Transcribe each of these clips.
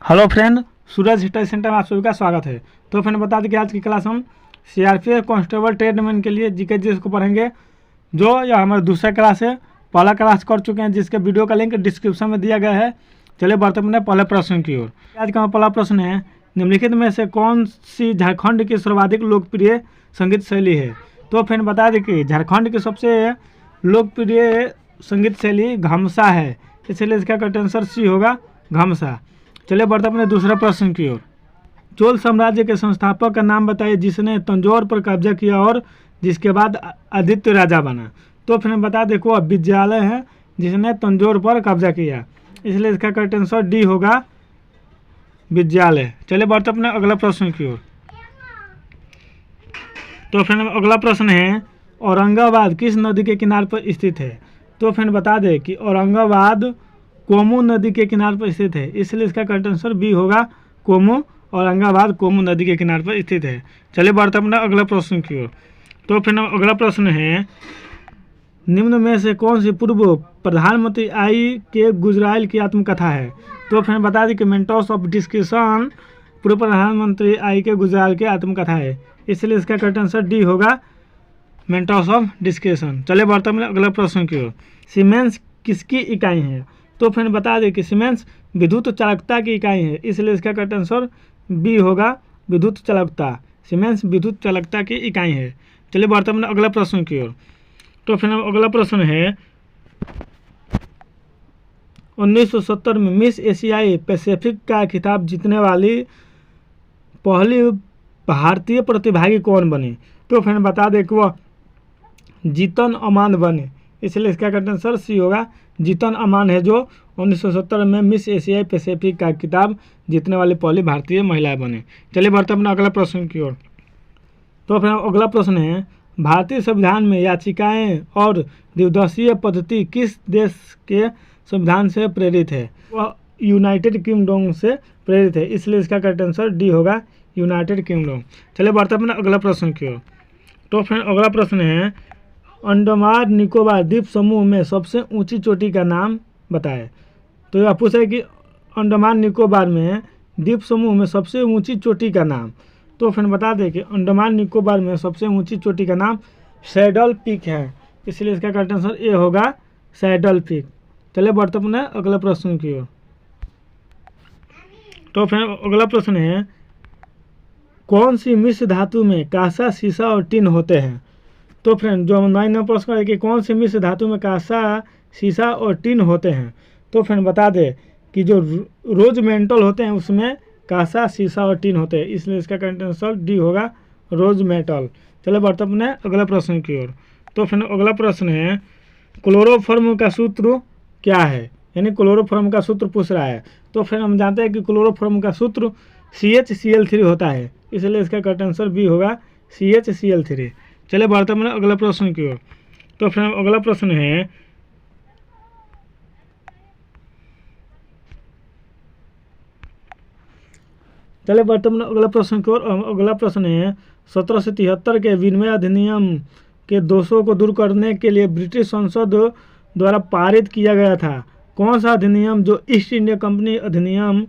Hello friend, सूरज study centre में आप सभी का स्वागत है। तो फ्रेंड बता दें कि आज की क्लास हम सीआरपीएफ कांस्टेबल ट्रेडमैन के लिए जीके जीएस को पढ़ेंगे। जो यह हमारा दूसरा क्लास है। पहला क्लास कर चुके हैं जिसके वीडियो का लिंक डिस्क्रिप्शन में दिया गया है। चलिए बढ़ते हैं पहले प्रश्न की ओर। आज का पहला प्रश्न है, निम्नलिखित में से कौन सी झारखंड की सर्वाधिक लोकप्रिय संगीत शैली है। तो फ्रेंड बता दें कि झारखंड की सबसे लोकप्रिय संगीत शैली घमसा है, इसलिए इसका करेक्ट आंसर सी होगा, घमसा। चलिए बढ़ते अपने दूसरा प्रश्न की ओर। चोल साम्राज्य के संस्थापक का नाम बताइए जिसने तंजौर पर कब्जा किया और जिसके बाद आदित्य राजा बना। तो फिर बता दें को विद्यालय है जिसने तंजौर पर कब्जा किया, इसलिए इसका करेक्ट आंसर डी होगा, विद्यालय। चलिए बढ़ते अपने अगला प्रश्न की ओर। तो फिर अगला प्रश्न है, औरंगाबाद किस नदी के किनारे पर स्थित है। तो फिर बता दें कि औरंगाबाद कोमू नदी के किनारे पर स्थित है, इसलिए इसका करेक्ट आंसर बी होगा, कोमू। औरंगाबाद कोमू नदी के किनारे पर स्थित है। चलिए बढ़ते अपना अगला प्रश्न की ओर। तो फिर अगला प्रश्न है, निम्न में से कौन सी पूर्व प्रधानमंत्री आई के गुजराइल की आत्मकथा है। तो फिर बता दें कि मेंटोस ऑफ डिस्कशन पूर्व प्रधानमंत्री आई के गुजराइल की आत्मकथा है, इसलिए इसका करेक्ट आंसर डी होगा, मेंटोस ऑफ डिस्कशन। चलिए बढ़ते अपने अगला प्रश्न की ओर। सीमेंस किसकी इकाई है। तो फिर बता दें कि सीमेंस विद्युत चालकता की इकाई है, इसलिए इसका करेक्ट आंसर बी होगा, विद्युत चालकता। सीमेंस विद्युत चालकता की इकाई है। चलिए बढ़ते हैं अगला प्रश्न की ओर। तो फिर अगला प्रश्न है, 1970 में मिस एशियाई पैसिफिक का खिताब जीतने वाली पहली भारतीय प्रतिभागी कौन बनी। तो फिर बता दें कि वह जीतन अमान बने, इसलिए इसका करेक्ट आंसर सी होगा, जीतन अमान है जो 1970 में मिस एशियाई पैसिफिक का खिताब जीतने वाली पहली भारतीय महिला बने। चलिए बढ़ते अपना अगला प्रश्न की ओर। तो फिर अगला प्रश्न है, भारतीय संविधान में याचिकाएं और द्विदशीय पद्धति किस देश के संविधान से प्रेरित है। वह यूनाइटेड किंगडम से प्रेरित है, इसलिए इसका करेक्ट आंसर डी होगा, यूनाइटेड किंगडम। चलिए बढ़ते अपना अगला प्रश्न की ओर। तो फिर अगला प्रश्न है, अंडमान निकोबार द्वीप समूह में सबसे ऊंची चोटी का नाम बताएं। तो यह पूछा है कि अंडमान निकोबार में द्वीप समूह में सबसे ऊंची चोटी का नाम। तो फिर बता दें कि अंडमान निकोबार में सबसे ऊंची चोटी का नाम सैडल पीक है, इसलिए इसका करेक्ट आंसर ए होगा, सैडल पीक। चलिए बढ़ते अपने अगला प्रश्न की ओर। तो फिर अगला प्रश्न है, कौन सी मिश्र धातु में कांसा, शीशा और टिन होते हैं। तो फ्रेंड जो हम 9 नंबर प्रश्न है कि कौन सी मिश्र धातु में कांसा, शीशा और टिन होते हैं। तो फ्रेंड बता दें कि जो रोज मेटल होते हैं उसमें कांसा, शीशा और टिन होते हैं, इसलिए इसका करेक्ट आंसर डी होगा, रोज मेटल। चलिए बढ़ते अपने अगला प्रश्न की ओर। तो फिर अगला प्रश्न है, क्लोरोफॉर्म का सूत्र क्या है, यानी क्लोरोफॉर्म का सूत्र पूछ रहा है। तो फिर हम जानते हैं कि क्लोरोफॉर्म का सूत्र CHCl3 होता है, इसलिए इसका करेक्ट आंसर बी होगा, CHCl3। चलिए बढ़ते हैं अगला प्रश्न की ओर। तो फिर अगला प्रश्न है, चलिए बढ़ते हैं अगला प्रश्न की ओर। अगला प्रश्न है, 1773 के विनिमय अधिनियम के दोषों को दूर करने के लिए ब्रिटिश संसद द्वारा पारित किया गया था। कौन सा अधिनियम जो ईस्ट इंडिया कंपनी अधिनियम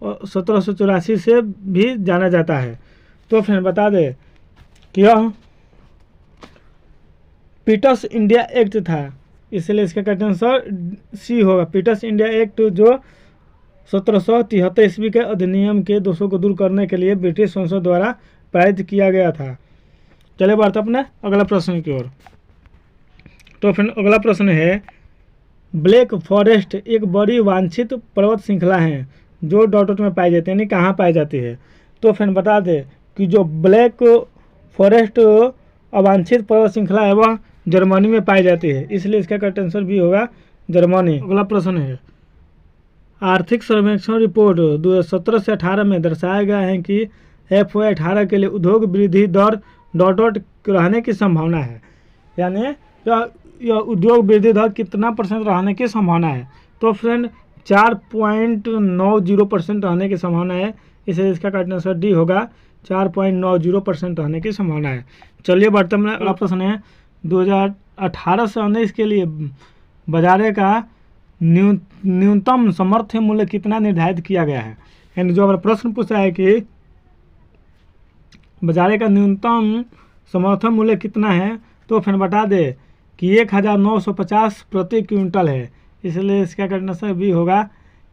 1784 से भी जाना जाता है। तो फिर बता दें कि यह पीटर्स इंडिया एक्ट था, इसलिए इसका करेक्ट आंसर सी होगा, पीटर्स इंडिया एक्ट जो 1773 ईस्वी के अधिनियम के दोषों को दूर करने के लिए ब्रिटिश संसद द्वारा पारित किया गया था। चलिए बढ़ते अपने अगला प्रश्न की ओर। तो फिर अगला प्रश्न है, ब्लैक फॉरेस्ट एक बड़ी वांछित पर्वत श्रृंखला है जो डॉट में पाई जाती है, यानी कहाँ पाई जाती है। तो फिर बता दें कि जो ब्लैक फॉरेस्ट अवांछित पर्वत श्रृंखला है वह जर्मनी में पाई जाती है, इसलिए इसका करेक्ट आंसर भी होगा, जर्मनी। अगला प्रश्न है, आर्थिक सर्वेक्षण रिपोर्ट 2017 से 18 में दर्शाया गया है कि FY18 के लिए उद्योग वृद्धि दर डॉट रहने की संभावना है, यानी यह उद्योग वृद्धि दर कितना % रहने की संभावना है। तो फ्रेंड 4.90% रहने की संभावना है, इसलिए इसका करेक्ट आंसर डी होगा, 4.90% रहने की संभावना है। चलिए बढ़ते हैं अगला प्रश्न है, 2018 से 19 के लिए बाजारे का न्यूनतम समर्थन मूल्य कितना निर्धारित किया गया है। यानी जो हमारा प्रश्न पूछा है कि बाजार का न्यूनतम समर्थन मूल्य कितना है, तो फिर बता दे कि 1950 प्रति क्विंटल है, इसलिए इसका करना सर भी होगा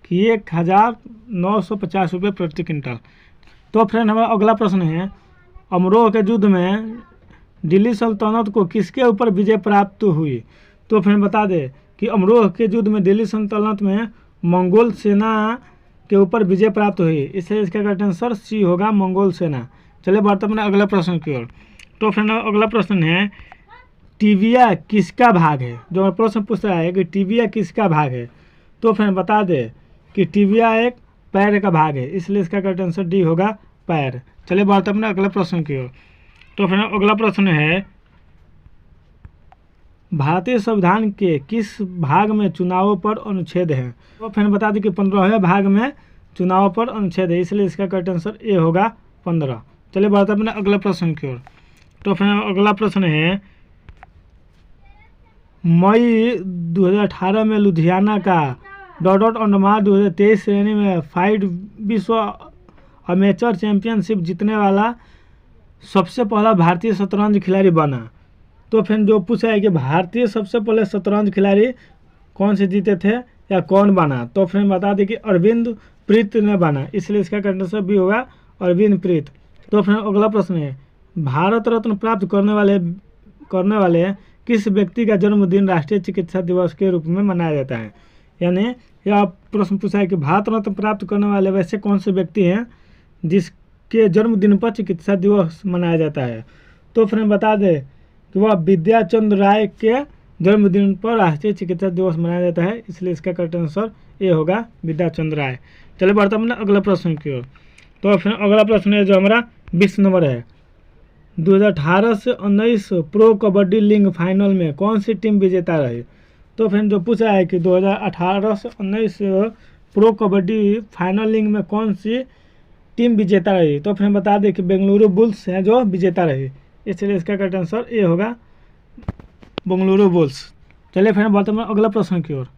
कि 1950 रुपये प्रति क्विंटल। तो फ्रेंड हमारा अगला प्रश्न है, अमरोह के युद्ध में दिल्ली सल्तनत को किसके ऊपर विजय प्राप्त हुई। तो फिर बता दे कि अमरोह के युद्ध में दिल्ली सल्तनत में मंगोल सेना के ऊपर विजय प्राप्त हुई, इसलिए इसका करेक्ट आंसर सी होगा, मंगोल सेना। चलिए बढ़ते हैं अगला प्रश्न की ओर। तो फ्रेंड अगला प्रश्न है, टिबिया किसका भाग है। जो प्रश्न पूछ रहा है कि टिबिया किसका भाग है, तो फ्रेंड बता दे कि टिबिया एक पैर का भाग है, इसलिए इसका करेक्ट आंसर डी होगा, पैर। चलिए बढ़ते हैं अगले प्रश्न की ओर। तो फ्रेंड अगला प्रश्न है, भारतीय संविधान के किस भाग में चुनावों पर अनुच्छेद है। तो फ्रेंड बता दें कि 15वें भाग में चुनाव पर अनुच्छेद है, इसलिए इसका करेक्ट आंसर ए होगा, 15। चलिए बढ़ते हैं अगले प्रश्न की ओर। तो फ्रेंड अगला प्रश्न है, मई 2018 में लुधियाना का डॉट अंडमान 2023 श्रेणी में फाइड विश्व अमेचर चैंपियनशिप जीतने वाला सबसे पहला भारतीय शतरंज खिलाड़ी बना। तो फिर जो पूछा है कि भारतीय सबसे पहले शतरंज खिलाड़ी कौन से जीते थे या कौन बना, तो फिर बता दें कि अरविंद प्रीत ने बना, इसलिए इसका करेक्ट आंसर भी होगा, अरविंद प्रीत। तो फिर अगला प्रश्न है, भारत रत्न प्राप्त करने वाले किस व्यक्ति का जन्मदिन राष्ट्रीय चिकित्सा दिवस के रूप में मनाया जाता है। यानी यह प्रश्न पूछा है कि भारत रत्न प्राप्त करने वाले वैसे कौन से व्यक्ति हैं जिसके जन्मदिन पर चिकित्सा दिवस मनाया जाता है। तो फिर बता दें कि वह विद्या चंद्र राय के जन्मदिन पर राष्ट्रीय चिकित्सा दिवस मनाया जाता है, इसलिए इसका करेक्ट आंसर ये होगा, विद्या चंद्र राय। चलिए बढ़ते हैं अगला प्रश्न की ओर। तो फिर अगला प्रश्न है जो हमारा 20 नंबर है, 2018 से 19 प्रो कबड्डी लीग फाइनल में कौन सी टीम विजेता रही। तो फिर जो पूछा है कि 2018 से 19 प्रो कबड्डी फाइनल लीग में कौन सी टीम विजेता रही, तो फिर बता दें कि बेंगलुरु बुल्स है जो विजेता रही, इसलिए इसका करेक्ट आंसर ये होगा, बेंगलुरु बुल्स। चलिए फिर बढ़ते हैं अगला प्रश्न की ओर।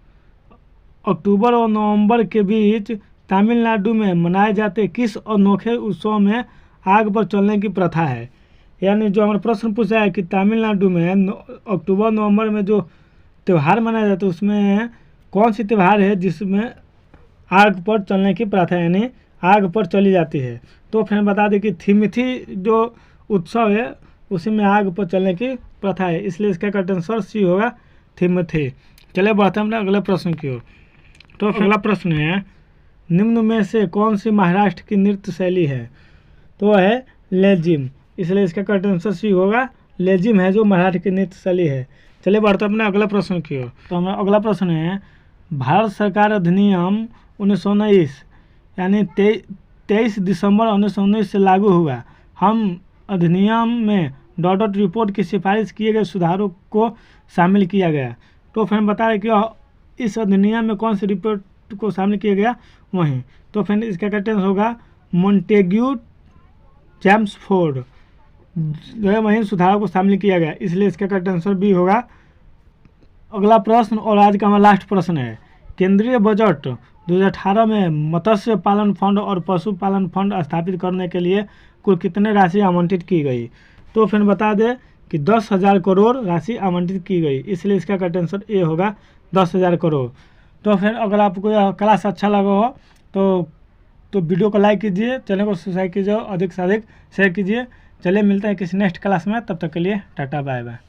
अक्टूबर और नवंबर के बीच तमिलनाडु में मनाए जाते किस अनोखे उत्सव में आग पर चलने की प्रथा है। यानी जो हमारा प्रश्न पूछा है कि तमिलनाडु में अक्टूबर नवंबर में जो त्यौहार मनाया जाता है उसमें कौन सी त्यौहार है जिसमें आग पर चलने की प्रथा यानी आग पर चली जाती है। तो फिर बता दें कि थिमिथी जो उत्सव है उसी में आग पर चलने की प्रथा है, इसलिए इसका करेक्ट आंसर सी होगा, थिमिथी। चलिए बढ़ते हैं अगले प्रश्न की ओर। तो अगला प्रश्न है, निम्न में से कौन सी महाराष्ट्र की नृत्य शैली है, तो है लेजिम, इसलिए इसका करेक्ट आंसर सी होगा, लेजिम है जो महाराष्ट्र की नृत्य शैली है। चलिए बढ़ते हैं अगला प्रश्न की ओर। तो हमारा अगला प्रश्न है, भारत सरकार अधिनियम 1919 यानी 23 दिसंबर 1919 से लागू हुआ। हम अधिनियम में डॉट रिपोर्ट की सिफारिश किए गए सुधारों को शामिल किया गया। तो फिर बता रहे कि इस अधिनियम में कौन सी रिपोर्ट को शामिल किया गया वहीं, तो फिर इसका करेक्ट आंसर होगा मोंटेग्यू चैम्सफोर्ड, जो है वहीं सुधारों को शामिल किया गया, इसलिए इसका करेक्ट आंसर भी होगा। अगला प्रश्न और आज का हमारा लास्ट प्रश्न है, केंद्रीय बजट 2018 में मत्स्य पालन फंड और पशुपालन फंड स्थापित करने के लिए कुल कितने राशि आवंटित की गई। तो फिर बता दें कि 10,000 करोड़ राशि आवंटित की गई, इसलिए इसका करेक्ट आंसर ए होगा, 10,000 करोड़। तो फिर अगर आपको यह क्लास अच्छा लगा हो तो वीडियो को लाइक कीजिए, चैनल को सब्सक्राइब कीजिए, अधिक से अधिक शेयर कीजिए। चलिए मिलते हैं किसी नेक्स्ट क्लास में, तब तक के लिए टाटा बाय बाय।